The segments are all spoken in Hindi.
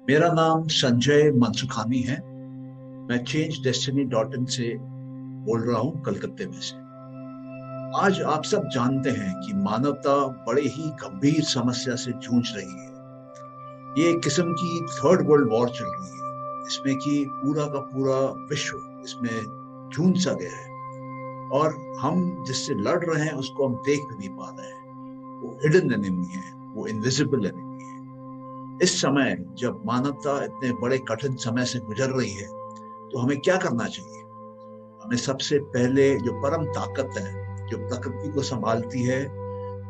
मेरा नाम संजय मनसुखानी है। मैं change-destiny.in से बोल रहा हूँ, कलकत्ते में से। आज आप सब जानते हैं कि मानवता बड़े ही गंभीर समस्या से जूझ रही है। ये एक किस्म की थर्ड वर्ल्ड वॉर चल रही है, इसमें कि पूरा का पूरा विश्व इसमें जूझ सा गया है और हम जिससे लड़ रहे हैं उसको हम देख भी नहीं पा रहे हैं। वो हिडन एनिमी है, वो इनविजिबल एनिमी है। इस समय जब मानवता इतने बड़े कठिन समय से गुजर रही है तो हमें क्या करना चाहिए? हमें सबसे पहले जो परम ताकत है, जो प्रकृति को संभालती है,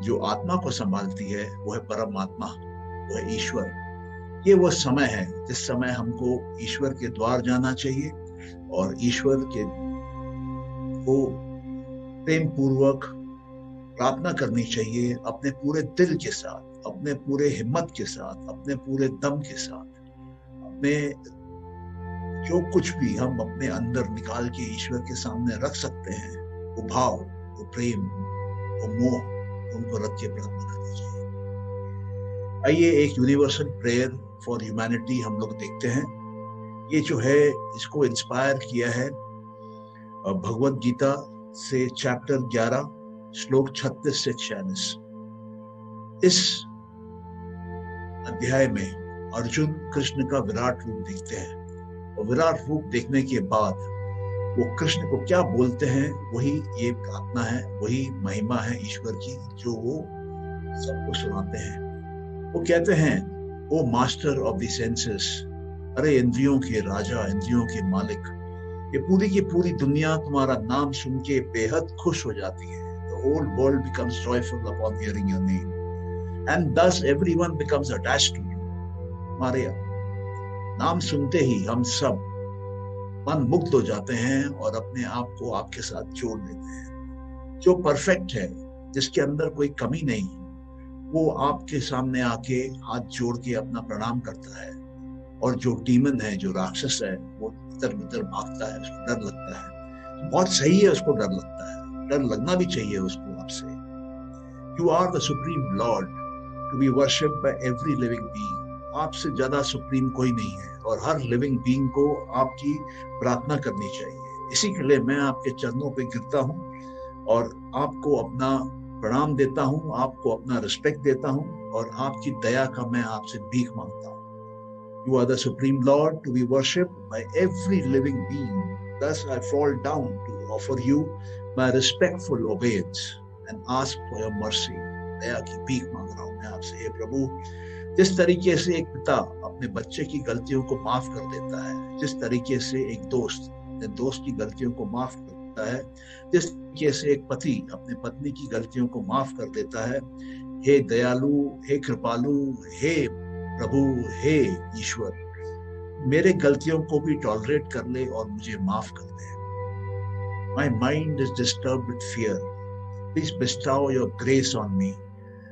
जो आत्मा को संभालती है, वो है परमात्मा, वो है ईश्वर। ये वो समय है जिस समय हमको ईश्वर के द्वार जाना चाहिए और ईश्वर के को प्रेम पूर्वक प्रार्थना करनी चाहिए, अपने पूरे दिल के साथ, अपने पूरे हिम्मत के साथ, अपने पूरे दम के साथ। अपने जो कुछ भी हम अपने अंदर निकाल के ईश्वर के सामने रख सकते हैं, वो भाव, वो प्रेम, वो मोह, उनको रख के प्रार्थना करनी चाहिए। आइए एक यूनिवर्सल प्रेयर फॉर ह्यूमैनिटी हम लोग देखते हैं। ये जो है इसको इंस्पायर किया है भगवद गीता से चैप्टर 11 श्लोक 36 से 46। इस अध्याय में अर्जुन कृष्ण का विराट रूप देखते हैं और विराट रूप देखने के बाद वो कृष्ण को क्या बोलते हैं, वही ये प्रार्थना है, वही महिमा है ईश्वर की जो वो सबको सुनाते हैं। वो कहते हैं, ओ मास्टर ऑफ द सेंसेस, अरे इंद्रियों के राजा, इंद्रियों के मालिक, ये पूरी की पूरी दुनिया तुम्हारा नाम सुन के बेहद खुश हो जाती है। The whole world becomes joyful upon hearing your name, and thus everyone becomes attached to you. हमारे नाम सुनते ही हम सब मन मुग्ध हो जाते हैं और अपने आप को आपके साथ जोड़ लेते हैं। जो परफेक्ट है, जिसके अंदर कोई कमी नहीं, वो आपके सामने आके हाथ जोड़ के अपना प्रणाम करता है। और जो डीमन है, जो राक्षस है, वो इधर उधर भागता है, उसको डर लगता है। बहुत सही है, उसको डर लगता है, डर लगना भी चाहिए उसको आपसे। You are the supreme Lord to be worshipped by every living being. आपसे ज्यादा सुप्रीम कोई नहीं है और हर लिविंग बीइंग को आपकी प्रार्थना करनी चाहिए। इसी के लिए मैं आपके चरणों पे गिरता हूँ और आपको अपना प्रणाम देता हूँ, आपको अपना रिस्पेक्ट देता हूँ और आपकी दया का मैं आपसे भीख मांगता हूँ। You are the supreme Lord to be worshipped by every living being. Thus I fall down to offer you my respectful obeisance and ask for your mercy. दया की भीख मांग रहा हूँ मैं आपसे, हे प्रभु। जिस तरीके से एक पिता अपने बच्चे की गलतियों को माफ कर देता है, जिस तरीके से एक दोस्त अपने दोस्त की गलतियों को माफ कर देता है, जिस तरीके से एक पति अपने पत्नी की गलतियों को माफ कर देता है, हे दयालु, हे कृपालु, हे प्रभु, हे ईश्वर, मेरे गलतियों को भी टॉलरेट कर ले और मुझे माफ कर दे। My mind is disturbed with fear. Please bestow your grace on me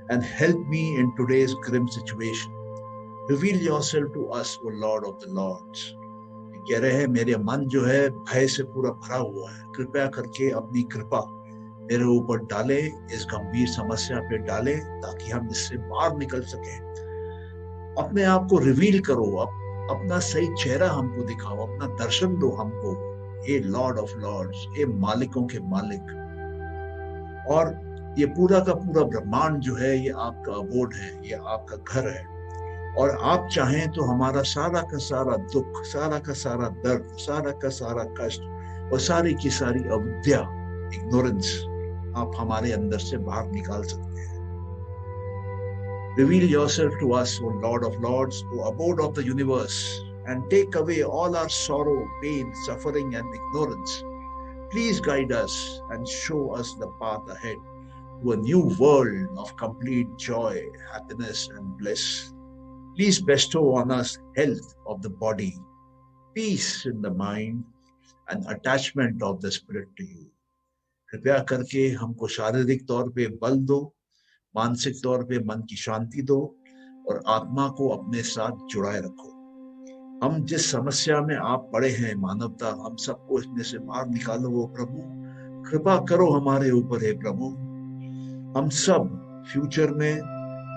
and help me in today's grim situation. Reveal yourself to us, O Lord of the Lords. कह रहे हैं, मेरे मन जो है भय से पूरा भरा हुआ है, कृपया करके अपनी कृपा मेरे ऊपर डाले, इस गंभीर समस्या पे डाले ताकि हम इससे बाहर निकल सकें। अपने आप को रिवील करो, अपना सही चेहरा हमको दिखाओ, अपना दर्शन दो हमको, हे लॉर्ड ऑफ लॉर्ड्स, हे मालिकों के मालिक। और ये पूरा का पूरा ब्रह्मांड जो है, ये आपका अबोर्ड है, ये आपका घर है और आप चाहें तो हमारा सारा का सारा दुख, सारा का सारा दर्द, सारा का सारा कष्ट और सारी की सारी अविद्या, इग्नोरेंस, आप हमारे अंदर से बाहर निकाल सकते हैं। Reveal yourself to us, O Lord of Lords, O abode of the universe, and take away all our sorrow, pain, suffering, and ignorance. Please guide us and show us the path ahead to a new world of complete joy, happiness, and bliss. Please bestow on us health of the body, peace in the mind, and attachment of the spirit to you. कृपया करके हमको शारीरिक तौर पे बल दो, मानसिक तौर पे मन की शांति दो और आत्मा को अपने साथ जुड़ाए रखो। हम जिस समस्या में आप पड़े हैं, मानवता, हम सबको इसमें से बाहर निकालो वो प्रभु। कृपा करो हमारे ऊपर है प्रभु। हम सब फ्यूचर में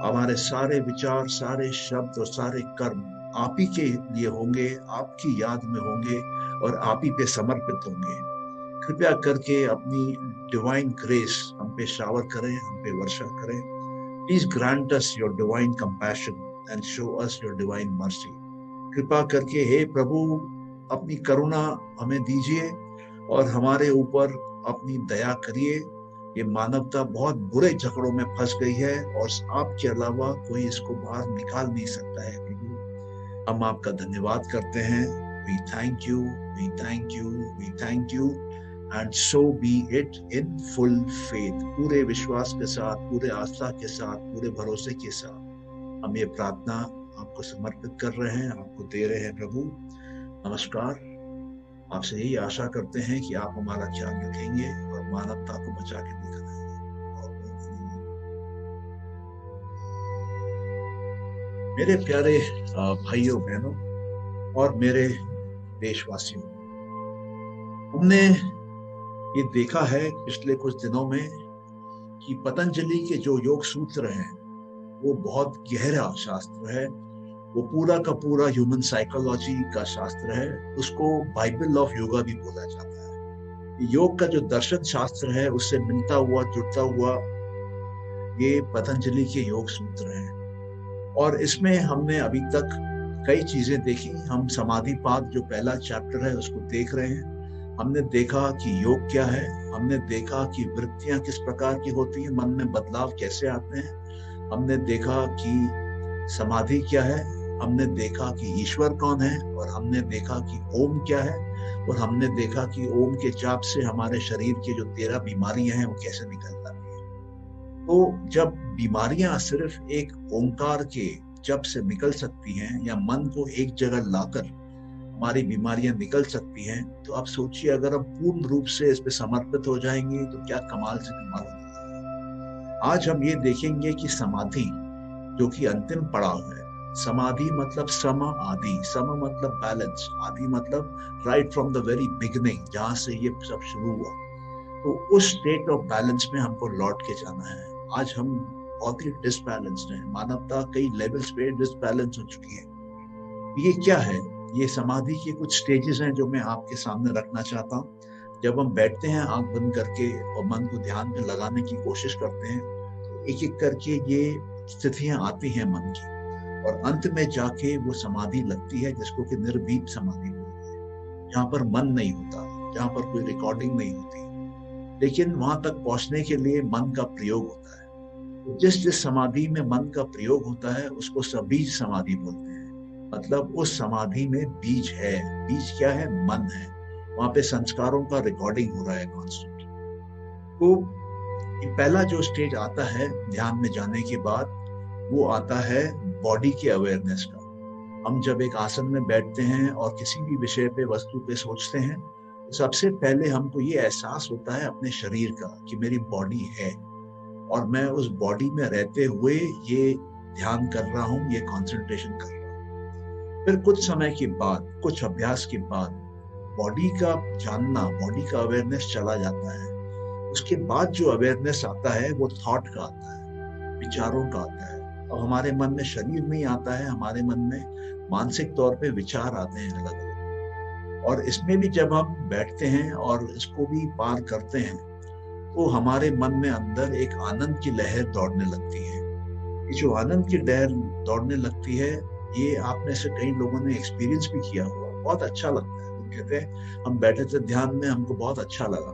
हमारे सारे विचार, सारे शब्द और सारे कर्म आप ही के लिए होंगे, आपकी याद में होंगे और आप ही पे समर्पित होंगे। कृपया करके अपनी डिवाइन ग्रेस हम पे शावर करें, हम पे वर्षा करें। Please grant us your divine compassion and show us your divine mercy. कृपा करके हे प्रभु अपनी करुणा हमें दीजिए और हमारे ऊपर अपनी दया करिए। ये मानवता बहुत बुरे झगड़ों में फंस गई है और आपके अलावा कोई इसको बाहर निकाल नहीं सकता है प्रभु। हम आपका धन्यवाद करते हैं। We thank you, we thank you, we thank you, and so be it in full faith। पूरे विश्वास के साथ, पूरे आस्था के साथ, पूरे भरोसे के साथ हम ये प्रार्थना आपको समर्पित कर रहे हैं, आपको दे रहे हैं प्रभु। नमस्कार। आपसे यही आशा करते हैं कि आप हमारा ख्याल रखेंगे और मानवता को बचा के दिखाएंगे। मेरे प्यारे भाइयों बहनों और मेरे देशवासियों, हमने ये देखा है पिछले कुछ दिनों में कि पतंजलि के जो योग सूत्र हैं वो बहुत गहरा शास्त्र है। वो पूरा का पूरा ह्यूमन साइकोलॉजी का शास्त्र है। उसको बाइबल ऑफ योगा भी बोला जाता है। योग का जो दर्शन शास्त्र है उससे मिलता हुआ जुड़ता हुआ ये पतंजलि के योग सूत्र हैं। और इसमें हमने अभी तक कई चीजें देखी। हम समाधिपाद जो पहला चैप्टर है उसको देख रहे हैं। हमने देखा कि योग क्या है, हमने देखा कि वृत्तियां किस प्रकार की होती हैं, मन में बदलाव कैसे आते हैं, हमने देखा कि समाधि क्या है, हमने देखा कि ईश्वर कौन है, और हमने देखा कि ओम क्या है, और हमने देखा कि ओम के जाप से हमारे शरीर की जो 13 बीमारियां हैं वो कैसे निकल जाती हैं। तो जब बीमारियां सिर्फ एक ओंकार के जप से निकल सकती हैं या मन को एक जगह लाकर हमारी बीमारियां निकल सकती हैं, तो आप सोचिए अगर हम पूर्ण रूप से इस पे समर्पित हो जाएंगे तो क्या कमाल से कमाल होगा। आज हम ये देखेंगे कि समाधि जो कि अंतिम पड़ाव है, समाधि मतलब सम आदि, सम मतलब बैलेंस, आदि मतलब right from the very beginning, जहां से ये सब शुरू हुआ। तो उस स्टेट ऑफ बैलेंस में हमको लौट के जाना है। आज हम बहुत ही डिसबैलेंस्ड हैं। मानवता कई लेवल्स पे डिसबैलेंस हो चुकी है। ये क्या है? ये समाधि के कुछ स्टेजेस हैं जो मैं आपके सामने रखना चाहता हूँ। जब हम बैठते हैं आंख बंद करके और मन को ध्यान पे लगाने की कोशिश करते हैं, तो एक एक करके ये स्थितियां आती हैं मन की, और अंत में जाके वो समाधि लगती है जिसको कि निर्भीक समाधि बोलते हैं, जहाँ पर मन नहीं होता, जहाँ पर कोई रिकॉर्डिंग नहीं होती, लेकिन वहां तक पहुंचने के लिए मन का प्रयोग होता है। तो जिस समाधि में मन का प्रयोग होता है उसको सबीज समाधि बोलते हैं। मतलब उस समाधि में बीज है। बीज क्या है? मन है। वहां पे संस्कारों का रिकॉर्डिंग हो रहा है कॉन्स्टेंट। तो ये पहला जो स्टेज आता है ध्यान में जाने के बाद, वो आता है बॉडी के अवेयरनेस का। हम जब एक आसन में बैठते हैं और किसी भी विषय पे, वस्तु पे सोचते हैं, तो सबसे पहले हमको ये एहसास होता है अपने शरीर का कि मेरी बॉडी है और मैं उस बॉडी में रहते हुए ये ध्यान कर रहा हूँ, ये कॉन्सेंट्रेशन कर रहा हूँ। फिर कुछ समय के बाद, कुछ अभ्यास के बाद बॉडी का जानना, बॉडी का अवेयरनेस चला जाता है। उसके बाद जो अवेयरनेस आता है वो थॉट का आता है, विचारों का आता है। अब हमारे मन में शरीर नहीं आता है, हमारे मन में मानसिक तौर पे विचार आते हैं अलग अलग। और इसमें भी जब हम बैठते हैं और इसको भी पार करते हैं, तो हमारे मन में अंदर एक आनंद की लहर दौड़ने लगती है। ये जो आनंद की लहर दौड़ने लगती है, ये आप में से कई लोगों ने एक्सपीरियंस भी किया होगा। बहुत अच्छा लगता है। लोग कहते हैं हम बैठे थे ध्यान में, हमको बहुत अच्छा लगा।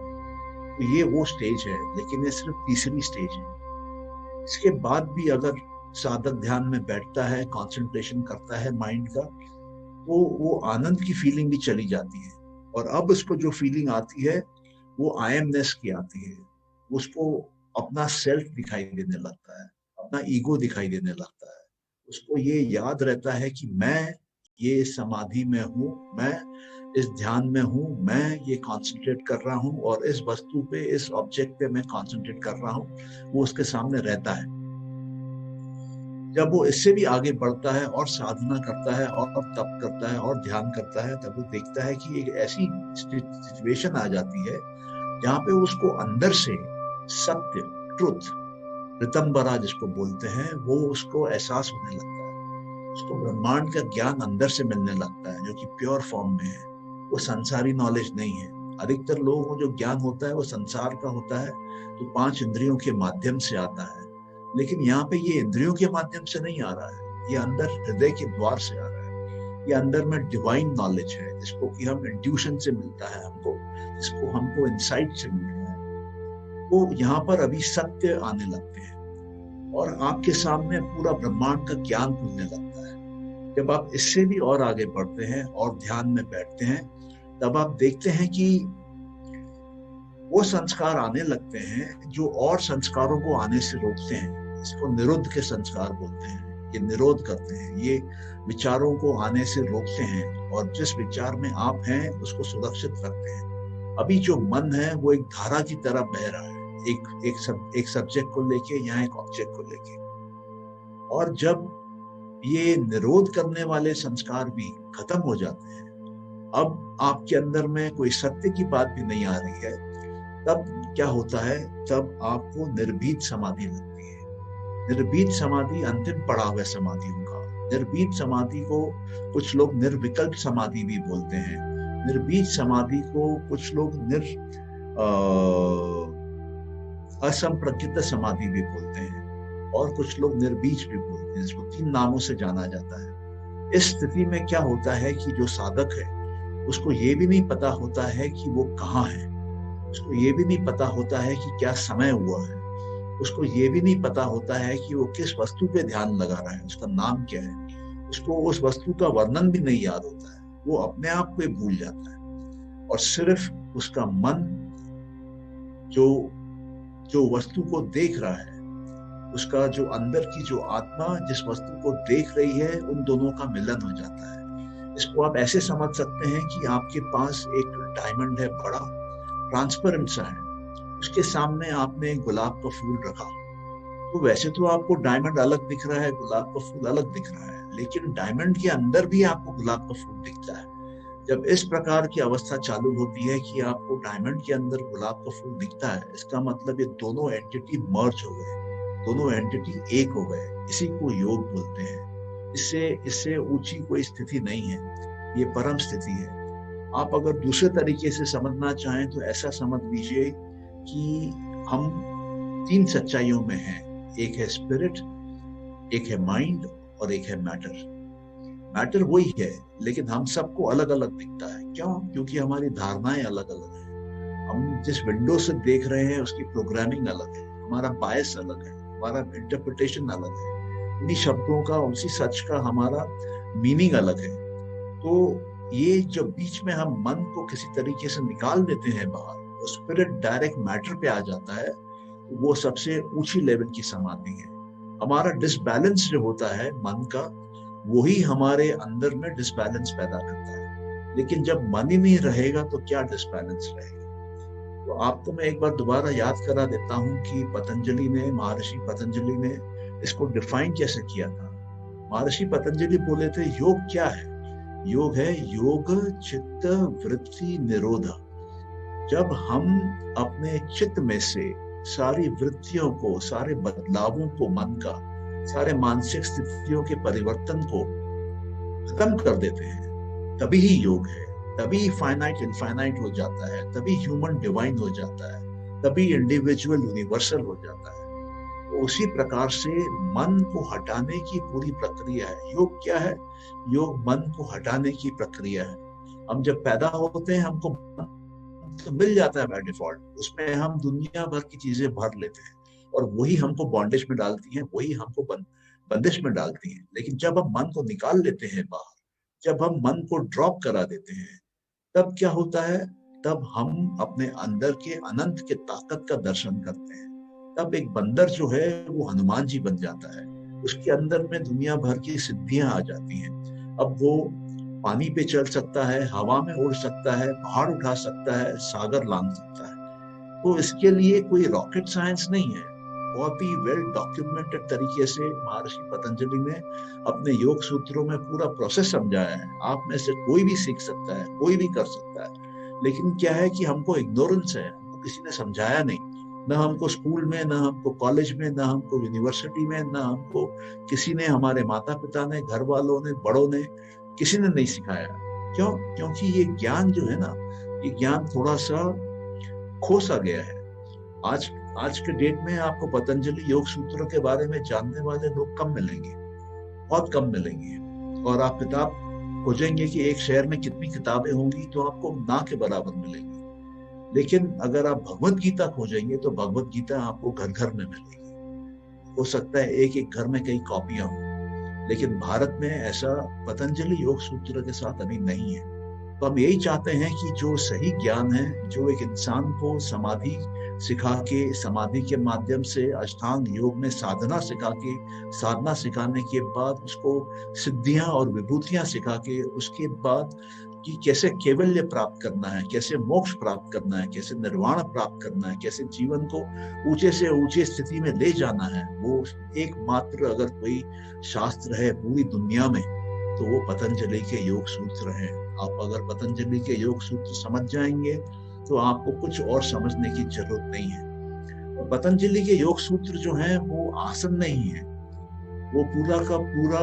तो ये वो स्टेज है, लेकिन ये सिर्फ तीसरी स्टेज है। इसके बाद भी अगर साधक ध्यान में बैठता है, कंसंट्रेशन करता है माइंड का, तो वो आनंद की फीलिंग भी चली जाती है। और अब उसको जो फीलिंग आती है वो आई एमनेस की आती है। उसको अपना सेल्फ दिखाई देने लगता है, अपना ईगो दिखाई देने लगता है। उसको ये याद रहता है कि मैं ये समाधि में हूँ, मैं इस ध्यान में हूँ, मैं ये कंसंट्रेट कर रहा हूँ और इस वस्तु पे, इस ऑब्जेक्ट पे मैं कंसंट्रेट कर रहा हूँ। वो उसके सामने रहता है। जब वो इससे भी आगे बढ़ता है और साधना करता है और तप करता है और ध्यान करता है, तब वो देखता है कि एक ऐसी सिचुएशन आ जाती है जहाँ पे उसको अंदर से सत्य, ट्रुथ, ऋतंबरा जिसको बोलते हैं, वो उसको एहसास होने लगता है। उसको ब्रह्मांड का ज्ञान अंदर से मिलने लगता है, जो कि प्योर फॉर्म में है। वो संसारी नॉलेज नहीं है। अधिकतर लोगों को जो ज्ञान होता है वो संसार का होता है, जो 5 इंद्रियों के माध्यम से आता है। लेकिन यहाँ पे ये इंद्रियों के माध्यम से नहीं आ रहा है, ये अंदर हृदय के द्वार से आ रहा है। ये अंदर में डिवाइन नॉलेज है, जिसको कि हम इंट्यूशन से मिलता है हमको, जिसको हमको इंसाइट से मिलता है। वो यहाँ पर अभी सत्य आने लगते हैं और आपके सामने पूरा ब्रह्मांड का ज्ञान खुलने लगता है। जब आप इससे भी और आगे बढ़ते हैं और ध्यान में बैठते हैं, तब आप देखते हैं कि वो संस्कार आने लगते हैं जो और संस्कारों को आने से रोकते हैं। इसको निरोध के संस्कार बोलते हैं। ये निरोध करते हैं, ये विचारों को आने से रोकते हैं और जिस विचार में आप हैं उसको सुरक्षित रखते हैं। अभी जो मन है वो एक धारा की तरह बह रहा है, एक सब्जेक्ट को लेके या एक ऑब्जेक्ट को लेके। और जब ये निरोध करने वाले संस्कार भी खत्म हो जाते हैं, अब आपके अंदर में कोई सत्य की बात भी नहीं आ रही है, तब क्या होता है, तब आपको निर्भीत समाधि लगती है। निर्भीत समाधि अंतिम पड़ाव है समाधियों का। निर्भीत समाधि को कुछ लोग निर्विकल्प समाधि भी बोलते हैं। निर्भीत समाधि को कुछ लोग असंप्रज्ञित समाधि भी बोलते हैं और कुछ लोग निर्बीज भी बोलते हैं, जिसको 3 नामों से जाना जाता है। इस स्थिति में क्या होता है कि जो साधक है उसको ये भी नहीं पता होता है कि वो कहाँ है, उसको ये भी नहीं पता होता है कि क्या समय हुआ है, उसको ये भी नहीं पता होता है कि वो किस वस्तु पे ध्यान लगा रहा है, उसका नाम क्या है, उसको उस वस्तु का वर्णन भी नहीं याद होता है। वो अपने आप को भूल जाता है और सिर्फ उसका मन जो वस्तु को देख रहा है, उसका जो अंदर की जो आत्मा जिस वस्तु को देख रही है, उन दोनों का मिलन हो जाता है। इसको आप ऐसे समझ सकते हैं कि आपके पास एक डायमंड है, बड़ा ट्रांसपेरेंट सा है, उसके सामने आपने गुलाब का फूल रखा। तो वैसे तो आपको डायमंड अलग दिख रहा है, गुलाब का फूल अलग दिख रहा है, लेकिन डायमंड के अंदर भी आपको गुलाब का फूल दिखता है। जब इस प्रकार की अवस्था चालू होती है कि आपको डायमंड के अंदर गुलाब का फूल दिखता है, इसका मतलब ये दोनों एंटिटी मर्ज हो गए, दोनों एंटिटी एक हो गए। इसी को योग बोलते हैं। इससे ऊंची कोई स्थिति नहीं है, ये परम स्थिति है। आप अगर दूसरे तरीके से समझना चाहें तो ऐसा समझ लीजिए कि हम 3 सच्चाइयों में हैं। एक है स्पिरिट, एक है माइंड और एक है मैटर। मैटर वही है, लेकिन हम सबको अलग अलग दिखता है। क्यों? क्योंकि हमारी धारणाएं अलग अलग है। हम जिस विंडो से देख रहे हैं उसकी प्रोग्रामिंग अलग है, हमारा बायस अलग है, हमारा इंटरप्रिटेशन अलग है, उन्हीं शब्दों का, उसी सच का हमारा मीनिंग अलग है। तो ये जो बीच में हम मन को किसी तरीके से निकाल देते हैं बाहर, वो स्पिरिट डायरेक्ट मैटर पे आ जाता है, वो सबसे ऊंची लेवल की समाधि है। हमारा डिसबैलेंस जो होता है मन का, वही हमारे अंदर में डिसबैलेंस पैदा करता है। लेकिन जब मन ही नहीं रहेगा तो क्या डिसबैलेंस रहेगा? तो आपको मैं एक बार दोबारा याद करा देता हूँ कि महर्षि पतंजलि ने इसको डिफाइन कैसे किया था। महर्षि पतंजलि बोले थे, योग क्या है? योग है योग चित्त वृत्ति निरोध। जब हम अपने चित्त में से सारी वृत्तियों को, सारे बदलावों को, मन का सारे मानसिक स्थितियों के परिवर्तन को खत्म कर देते हैं, तभी ही योग है। तभी फाइनाइट इनफाइनाइट हो जाता है, तभी ह्यूमन डिवाइन हो जाता है, तभी इंडिविजुअल यूनिवर्सल हो जाता है। तो उसी प्रकार से मन को हटाने की पूरी प्रक्रिया है। योग क्या है? योग मन को हटाने की प्रक्रिया है। हम जब पैदा होते हैं हमको तो मिल जाता है बाय डिफॉल्ट, उसमें हम दुनिया भर की चीजें भर लेते हैं और वही हमको बॉन्डेज में डालती हैं, वही हमको बंदिश में डालती हैं। लेकिन जब हम मन को निकाल लेते हैं बाहर, जब हम मन को ड्रॉप करा देते हैं, तब क्या होता है? तब हम अपने अंदर के अनंत के ताकत का दर्शन करते हैं। तब एक बंदर जो है वो हनुमान जी बन जाता है। उसके अंदर में दुनिया भर की सिद्धियां आ जाती हैं। अब वो पानी पे चल सकता है, हवा में उड़ सकता है, पहाड़ उठा सकता है, सागर लांघ सकता है। तो इसके लिए कोई रॉकेट साइंस नहीं है। बहुत ही वेल डॉक्यूमेंटेड तरीके से महर्षि पतंजलि ने अपने योग सूत्रों में पूरा प्रोसेस समझाया है। आप में से कोई भी सीख सकता है, कोई भी कर सकता है। लेकिन क्या है कि हमको इग्नोरेंस है, हमको किसी ने समझाया नहीं। न हमको स्कूल में, न हमको कॉलेज में, न हमको यूनिवर्सिटी में, न हमको किसी ने, हमारे माता पिता ने, घर वालों ने, बड़ों ने, किसी ने नहीं सिखाया। क्यों? क्योंकि ये ज्ञान जो है ना, ये ज्ञान थोड़ा सा खो सा गया है। आज आज के डेट में आपको पतंजलि योग सूत्र के बारे में जानने वाले लोग कम मिलेंगे, बहुत कम मिलेंगे। और आप किताब खोजेंगे कि एक शहर में कितनी किताबें होंगी, तो आपको ना के बराबर मिलेंगी। लेकिन अगर आप भगवत गीता खोजेंगे तो भगवत गीता आपको घर घर में मिलेगी। हो सकता है एक एक घर में कई कॉपियां हों, लेकिन भारत में ऐसा पतंजलि योग सूत्र के साथ अभी नहीं है। तो हम यही चाहते हैं कि जो सही ज्ञान है, जो एक इंसान को समाधि सिखा के, समाधि के माध्यम से अष्टांग योग में साधना सिखा के, साधना सिखाने के बाद उसको सिद्धियां और विभूतियां सिखा के, उसके बाद कि कैसे कैवल्य प्राप्त करना है, कैसे मोक्ष प्राप्त करना है, कैसे निर्वाण प्राप्त करना है, कैसे जीवन को ऊंचे से ऊंचे स्थिति में ले जाना है, वो एकमात्र अगर कोई शास्त्र है पूरी दुनिया में तो वो पतंजलि के योग सूत्र हैं। आप अगर पतंजलि के योग सूत्र समझ जाएंगे तो आपको कुछ और समझने की जरूरत नहीं है। और पतंजलि के योग सूत्र जो हैं वो आसन नहीं है, वो पूरा का पूरा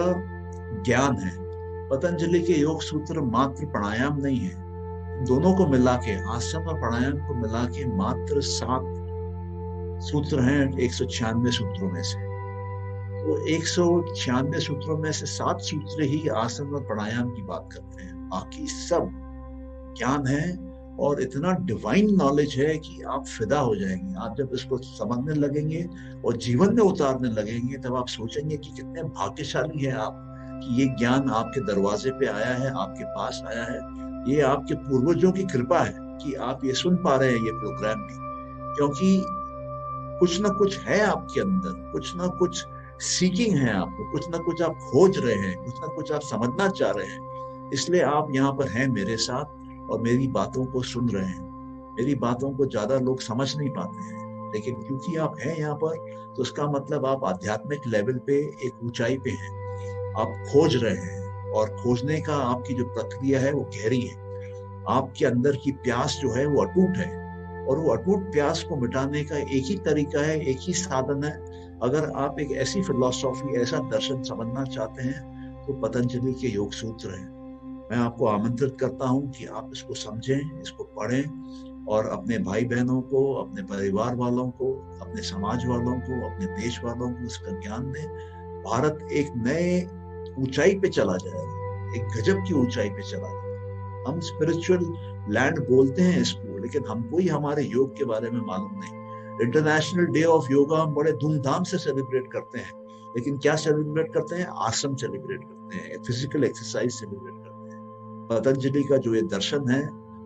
ज्ञान है। पतंजलि के योग सूत्र मात्र प्राणायाम नहीं है। दोनों को मिला के, आसन और प्राणायाम को मिला के मात्र 7 सूत्र हैं 196 सूत्रों में से। तो 196 सूत्रों में से 7 सूत्र ही आसन और प्राणायाम की बात करते हैं, बाकी सब ज्ञान है। और इतना डिवाइन नॉलेज है कि आप फिदा हो जाएंगे। आप जब इसको समझने लगेंगे और जीवन में उतारने लगेंगे, तब आप सोचेंगे कि कितने भाग्यशाली हैं आप कि ये ज्ञान आपके दरवाजे पे आया है, आपके पास आया है। ये आपके पूर्वजों की कृपा है कि आप ये सुन पा रहे हैं, ये प्रोग्राम भी, क्योंकि कुछ ना कुछ है आपके अंदर, कुछ ना कुछ सीकिंग है आपको, कुछ ना कुछ आप खोज रहे हैं, कुछ ना कुछ आप समझना चाह रहे हैं। इसलिए आप यहाँ पर हैं मेरे साथ और मेरी बातों को सुन रहे हैं। मेरी बातों को ज्यादा लोग समझ नहीं पाते हैं, लेकिन क्योंकि आप हैं यहाँ पर, तो उसका मतलब आप आध्यात्मिक लेवल पे एक ऊंचाई पे हैं। आप खोज रहे हैं और खोजने का आपकी जो प्रक्रिया है वो गहरी है। आपके अंदर की प्यास जो है वो अटूट है, और वो अटूट प्यास को मिटाने का एक ही तरीका है, एक ही साधन है। अगर आप एक ऐसी फिलॉसफी, ऐसा दर्शन समझना चाहते हैं तो पतंजलि के योग सूत्र हैं। मैं आपको आमंत्रित करता हूं कि आप इसको समझें, इसको पढ़ें और अपने भाई बहनों को, अपने परिवार वालों को, अपने समाज वालों को, अपने देश वालों को इसका ज्ञान दें। भारत एक नए ऊंचाई पे चला जाएगा, एक गजब की ऊंचाई पे चला जाएगा। हम स्पिरिचुअल लैंड बोलते हैं इसको, लेकिन हमको ही हमारे योग के बारे में मालूम नहीं। इंटरनेशनल डे ऑफ योगा हम बड़े धूमधाम से सेलिब्रेट करते हैं, लेकिन क्या सेलिब्रेट करते हैं? आसन सेलिब्रेट करते हैं, फिजिकल एक्सरसाइज सेलिब्रेट करते हैं। पतंजलि का जो ये दर्शन है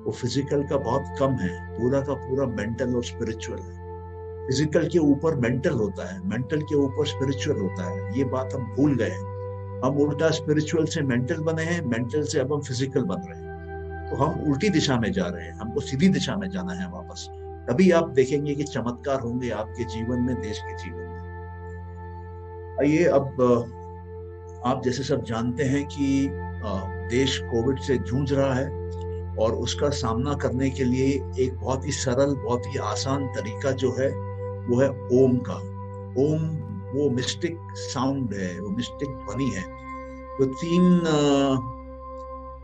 वो फिजिकल का बहुत कम है, पूरा का पूरा मेंटल और स्पिरिचुअल है। फिजिकल के ऊपर मेंटल होता है, मेंटल के ऊपर स्पिरिचुअल होता है। ये बात हम भूल गए हैं। हम उल्टा स्पिरिचुअल से मेंटल बने हैं, मेंटल से अब हम फिजिकल बन रहे हैं। तो हम उल्टी दिशा में जा रहे हैं, हमको सीधी दिशा में जाना है वापस। तभी आप देखेंगे कि चमत्कार होंगे आपके जीवन में, देश के जीवन में। आइए, अब आप जैसे सब जानते हैं कि देश कोविड से जूझ रहा है, और उसका सामना करने के लिए एक बहुत ही सरल, बहुत ही आसान तरीका जो है वो है ओम का। ओम वो मिस्टिक साउंड है, वो मिस्टिक ध्वनि है, जो 3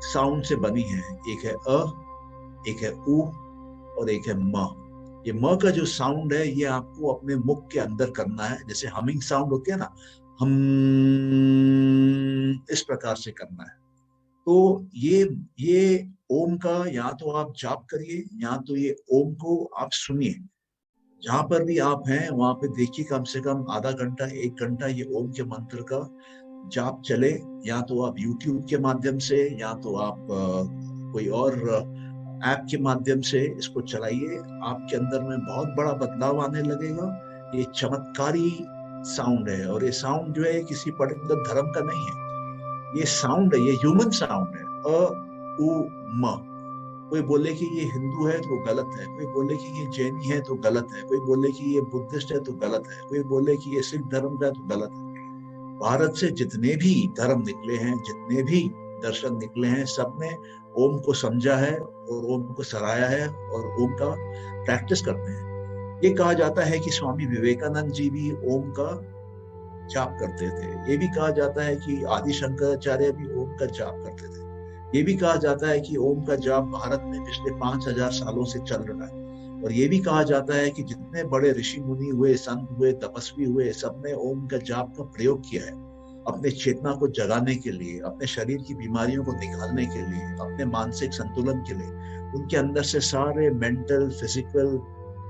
साउंड से बनी है। एक है अ, एक है उ और एक है म। ये म का जो साउंड है ये आपको अपने मुख के अंदर करना है, जैसे हमिंग साउंड होती है ना, हम, इस प्रकार से करना है। तो ये ओम का या तो आप जाप करिए, या तो ये ओम को आप सुनिए। जहां पर भी आप हैं वहां पे देखिए, कम से कम आधा घंटा, 1 घंटा ये ओम के मंत्र का जाप चले। या तो आप YouTube के माध्यम से, या तो आप कोई और ऐप के माध्यम से इसको चलाइए। आपके अंदर में बहुत बड़ा बदलाव आने लगेगा। ये चमत्कारी साउंड है, और ये साउंड जो है किसी पर्टिकुलर धर्म का नहीं है। ये साउंड है, ये ह्यूमन साउंड है, अ उ म। कोई बोले कि ये हिंदू है तो गलत है, कोई बोले कि ये जैनी है तो गलत है, कोई बोले कि ये बुद्धिस्ट है तो गलत है, कोई बोले कि ये सिख धर्म का है तो गलत है। भारत से जितने भी धर्म निकले हैं, जितने भी दर्शन निकले हैं, सबने ओम को समझा है और ओम को सराहा है और ओम का प्रैक्टिस करते हैं। ये कहा जाता है कि स्वामी विवेकानंद जी भी ओम का जाप करते थे। ये भी कहा जाता है कि आदि शंकराचार्य भी ओम का जाप करते थे। ये भी कहा जाता है कि ओम का जाप भारत में पिछले 5000 सालों से चल रहा है। और ये भी कहा जाता है कि जितने बड़े ऋषि मुनि हुए, संत हुए, तपस्वी हुए, सबने ओम का जाप का प्रयोग किया है अपने चेतना को जगाने के लिए, अपने शरीर की बीमारियों को निकालने के लिए, अपने मानसिक संतुलन के लिए। उनके अंदर से सारे मेंटल, फिजिकल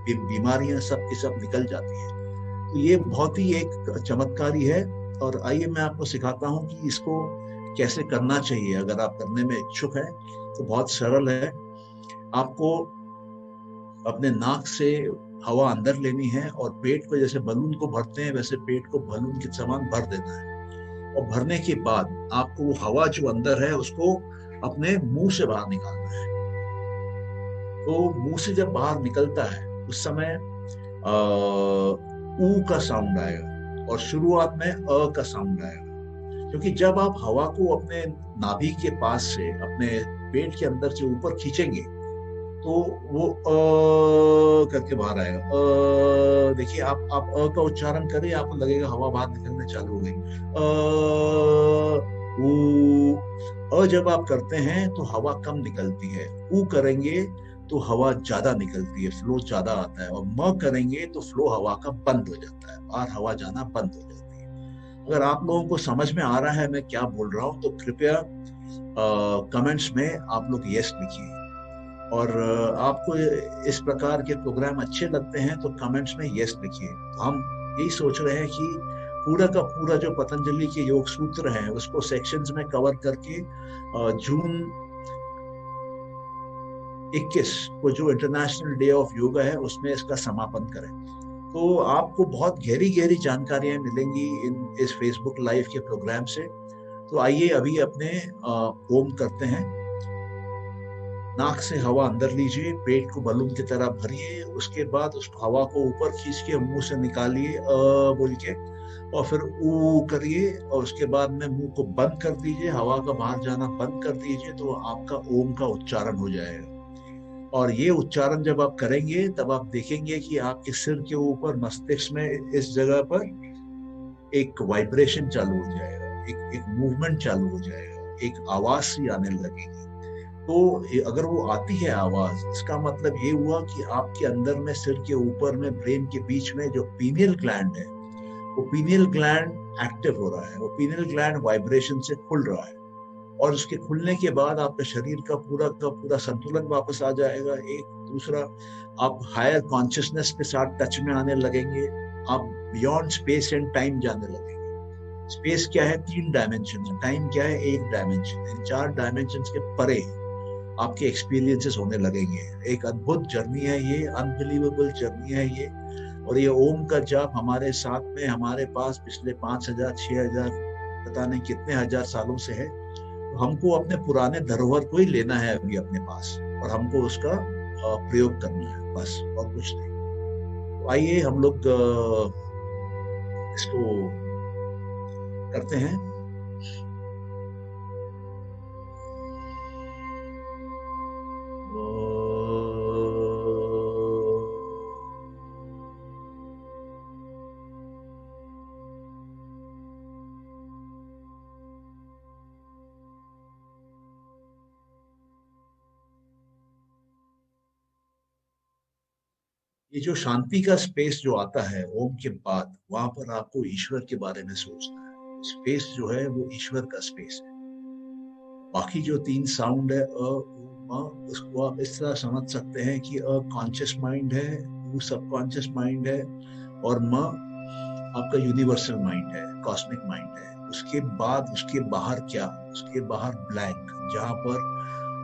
बीमारियां सब की सब निकल जाती है। तो ये बहुत ही एक चमत्कारी है। और आइए मैं आपको सिखाता हूँ कि इसको कैसे करना चाहिए। अगर आप करने में इच्छुक हैं तो बहुत सरल है। आपको अपने नाक से हवा अंदर लेनी है और पेट को जैसे बलून को भरते हैं वैसे पेट को बलून के समान भर देना है। और भरने के बाद आपको वो हवा जो अंदर है उसको अपने मुंह से बाहर निकालना है। तो मुंह से जब बाहर निकलता है उस समय ऊ का साउंड आएगा और शुरुआत में का साउंड आएगा। क्योंकि जब आप हवा को अपने नाभि के पास से अपने पेट के अंदर से ऊपर खींचेंगे तो वो करके बाहर आएगा। देखिए आप का उच्चारण करें, आपको लगेगा हवा बाहर निकलने चालू हो गई। जब आप करते हैं तो हवा कम निकलती है। ऊ करेंगे तो हवा ज्यादा निकलती है, फ्लो ज्यादा आता है। और म करेंगे तो फ्लो हवा का बंद हो जाता है, बाहर हवा जाना बंद हो जाती है। अगर आप लोगों को समझ में आ रहा है मैं क्या बोल रहा हूं तो कृपया कमेंट्स में आप लोग यस लिखिए। और आपको इस प्रकार के प्रोग्राम अच्छे लगते हैं तो कमेंट्स में यस लिखिए। तो हम यही सोच रहे हैं कि पूरा का पूरा जो पतंजलि के योग सूत्र हैं उसको सेक्शंस में कवर करके जून 21 को जो इंटरनेशनल डे ऑफ योगा है उसमें इसका समापन करें। तो आपको बहुत गहरी गहरी जानकारियां मिलेंगी इस फेसबुक लाइव के प्रोग्राम से। तो आइए अभी अपने ओम करते हैं। नाक से हवा अंदर लीजिए, पेट को बलून की तरह भरिए, उसके बाद उस हवा को ऊपर खींच के मुंह से निकालिए बोल के, और फिर ऊ करिए और उसके बाद में मुंह को बंद कर दीजिए, हवा का बाहर जाना बंद कर दीजिए तो आपका ओम का उच्चारण हो जाएगा। और ये उच्चारण जब आप करेंगे तब आप देखेंगे कि आपके सिर के ऊपर मस्तिष्क में इस जगह पर एक वाइब्रेशन चालू हो जाएगा, एक मूवमेंट चालू हो जाएगा, एक आवाज सी आने लगेगी। तो अगर वो आती है आवाज, इसका मतलब ये हुआ कि आपके अंदर में सिर के ऊपर में ब्रेन के बीच में जो पीनियल ग्लैंड है वो पीनियल ग्लैंड एक्टिव हो रहा है, वो पीनियल ग्लैंड वाइब्रेशन से खुल रहा है। और उसके खुलने के बाद आपके शरीर का पूरा संतुलन वापस आ जाएगा। एक दूसरा, आप हायर कॉन्शियसनेस के साथ टच में आने लगेंगे, आप बियॉन्ड स्पेस एंड टाइम जाने लगेंगे। स्पेस क्या है? 3 डायमेंशन। टाइम क्या है? 1 डायमेंशन। इन 4 डायमेंशन के परे आपके एक्सपीरियंसेस होने लगेंगे। एक अद्भुत जर्नी है ये, अनबिलीवेबल जर्नी है ये। और ये ओम का जाप हमारे साथ में, हमारे पास पिछले 5000 6000 पता नहीं कितने हजार सालों से है। तो हमको अपने पुराने धरोहर को ही लेना है अभी अपने पास और हमको उसका प्रयोग करना है, बस, और कुछ नहीं। तो आइए हम लोग इसको करते हैं। ये जो शांति का स्पेस जो आता है ओम के बाद, वहां पर आपको ईश्वर के बारे में सोचना है। स्पेस जो है वो ईश्वर का स्पेस है। बाकी जो 3 साउंड है अ, उ, उसको आप इस तरह समझ सकते हैं कि अ कॉन्शियस माइंड है, वो सबकॉन्शियस माइंड है, और म आपका यूनिवर्सल माइंड है, कॉस्मिक माइंड है। उसके बाद उसके बाहर क्या? उसके बाहर ब्लैंक, जहां पर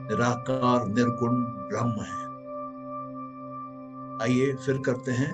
निराकार निर्गुण ब्रह्म है। आइए फिर करते हैं।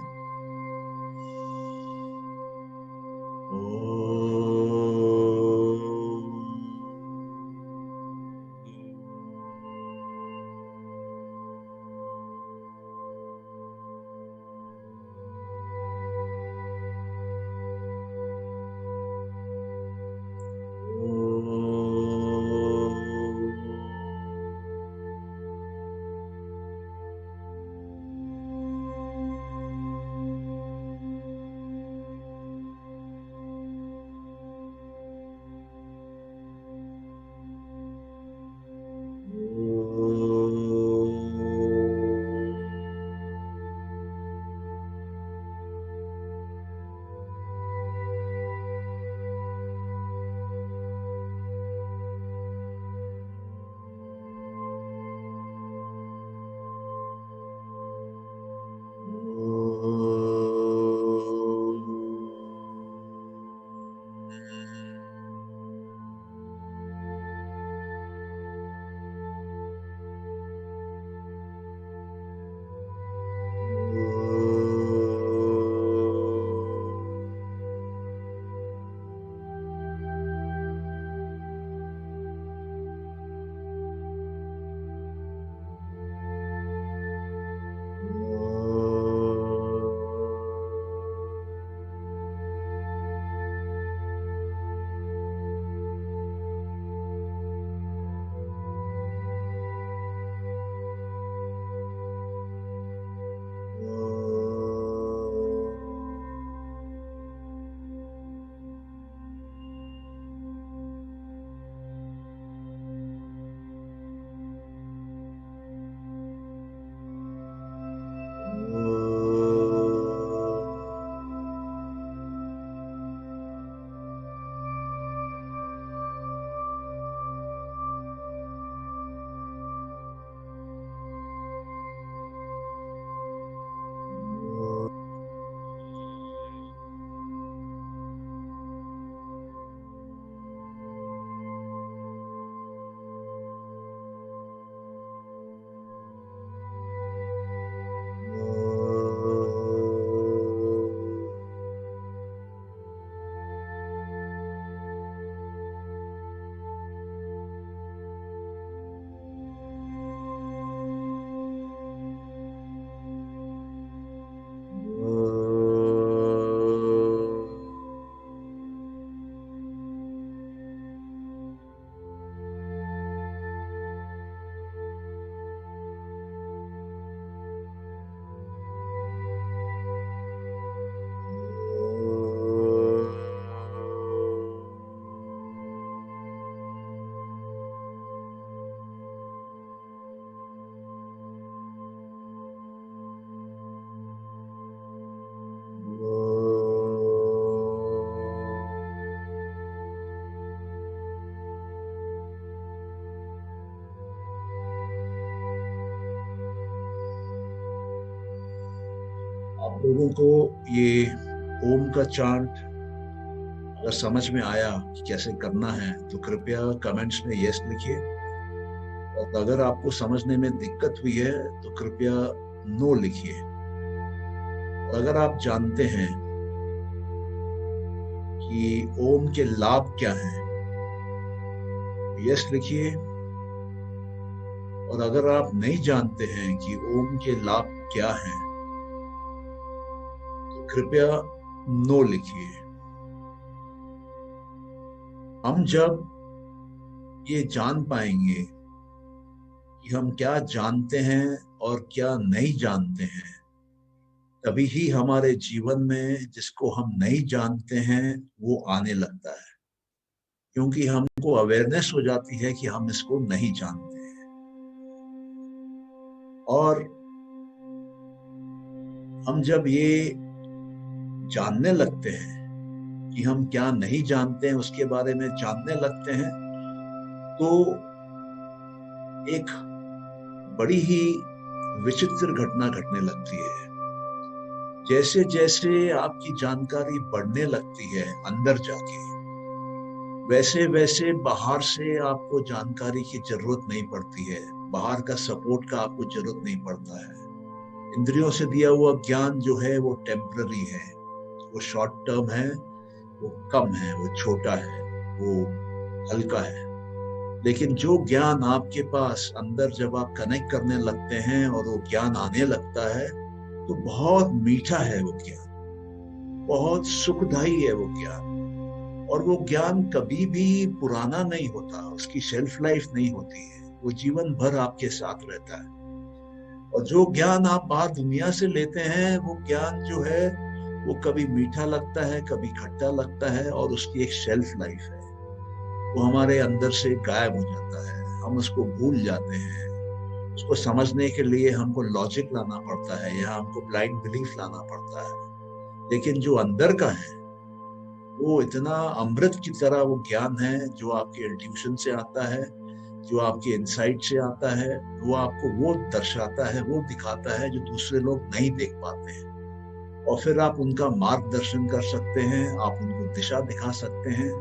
लोगों को ये ओम का चांट अगर समझ में आया कि कैसे करना है तो कृपया कमेंट्स में यस लिखिए, और अगर आपको समझने में दिक्कत हुई है तो कृपया नो लिखिए। और अगर आप जानते हैं कि ओम के लाभ क्या हैं, यस लिखिए। और अगर आप नहीं जानते हैं कि ओम के लाभ क्या हैं तो कृपया नो लिखिए। हम जब ये जान पाएंगे कि हम क्या जानते हैं और क्या नहीं जानते हैं, तभी ही हमारे जीवन में जिसको हम नहीं जानते हैं वो आने लगता है, क्योंकि हमको अवेयरनेस हो जाती है कि हम इसको नहीं जानते हैं। और हम जब ये जानने लगते हैं कि हम क्या नहीं जानते हैं, उसके बारे में जानने लगते हैं, तो एक बड़ी ही विचित्र घटना घटने लगती है। जैसे जैसे आपकी जानकारी बढ़ने लगती है अंदर जाके, वैसे वैसे बाहर से आपको जानकारी की जरूरत नहीं पड़ती है, बाहर का सपोर्ट का आपको जरूरत नहीं पड़ता है। इंद्रियों से दिया हुआ ज्ञान जो है वो टेम्पररी है, वो शॉर्ट टर्म है, वो कम है, वो छोटा है, वो हल्का है। लेकिन जो ज्ञान आपके पास अंदर जब आप कनेक्ट करने लगते हैं और वो ज्ञान आने लगता है तो बहुत मीठा है वो ज्ञान, बहुत सुखदायी है वो ज्ञान। और वो ज्ञान कभी भी पुराना नहीं होता, उसकी शेल्फ लाइफ नहीं होती है, वो जीवन भर आपके साथ रहता है। और जो ज्ञान आप बाहर दुनिया से लेते हैं वो ज्ञान जो है वो कभी मीठा लगता है, कभी खट्टा लगता है, और उसकी एक शेल्फ लाइफ है। वो हमारे अंदर से गायब हो जाता है, हम उसको भूल जाते हैं। उसको समझने के लिए हमको लॉजिक लाना पड़ता है या हमको ब्लाइंड बिलीफ लाना पड़ता है। लेकिन जो अंदर का है वो इतना अमृत की तरह वो ज्ञान है जो आपके इंट्यूशन से आता है, जो आपके इनसाइट से आता है। वो आपको वो दर्शाता है, वो दिखाता है जो दूसरे लोग नहीं देख पाते हैं, और फिर आप उनका मार्गदर्शन कर सकते हैं, आप उनको दिशा दिखा सकते हैं,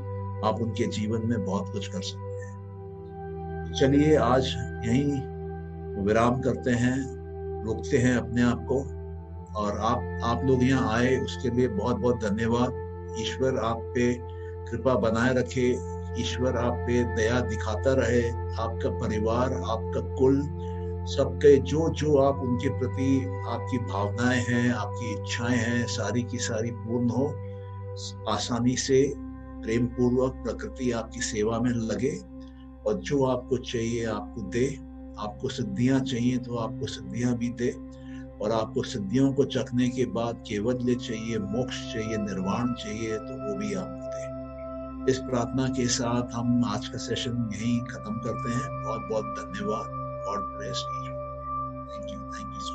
आप उनके जीवन में बहुत कुछ कर सकते हैं। चलिए आज यहीं विराम करते हैं, रोकते हैं अपने आप को। और आप लोग यहाँ आए उसके लिए बहुत बहुत धन्यवाद। ईश्वर आप पे कृपा बनाए रखे, ईश्वर आप पे दया दिखाता रहे। आपका परिवार, आपका कुल, सबके जो जो आप उनके प्रति आपकी भावनाएं हैं, आपकी इच्छाएं हैं, सारी की सारी पूर्ण हो। आसानी से प्रेम पूर्वक प्रकृति आपकी सेवा में लगे, और जो आपको चाहिए आपको दे। आपको सिद्धियां चाहिए तो आपको सिद्धियां भी दे, और आपको सिद्धियों को चखने के बाद केवल्य चाहिए, मोक्ष चाहिए, निर्वाण चाहिए, तो वो भी आपको दे। इस प्रार्थना के साथ हम आज का सेशन यहीं खत्म करते हैं। बहुत बहुत धन्यवाद। God bless you. Thank you.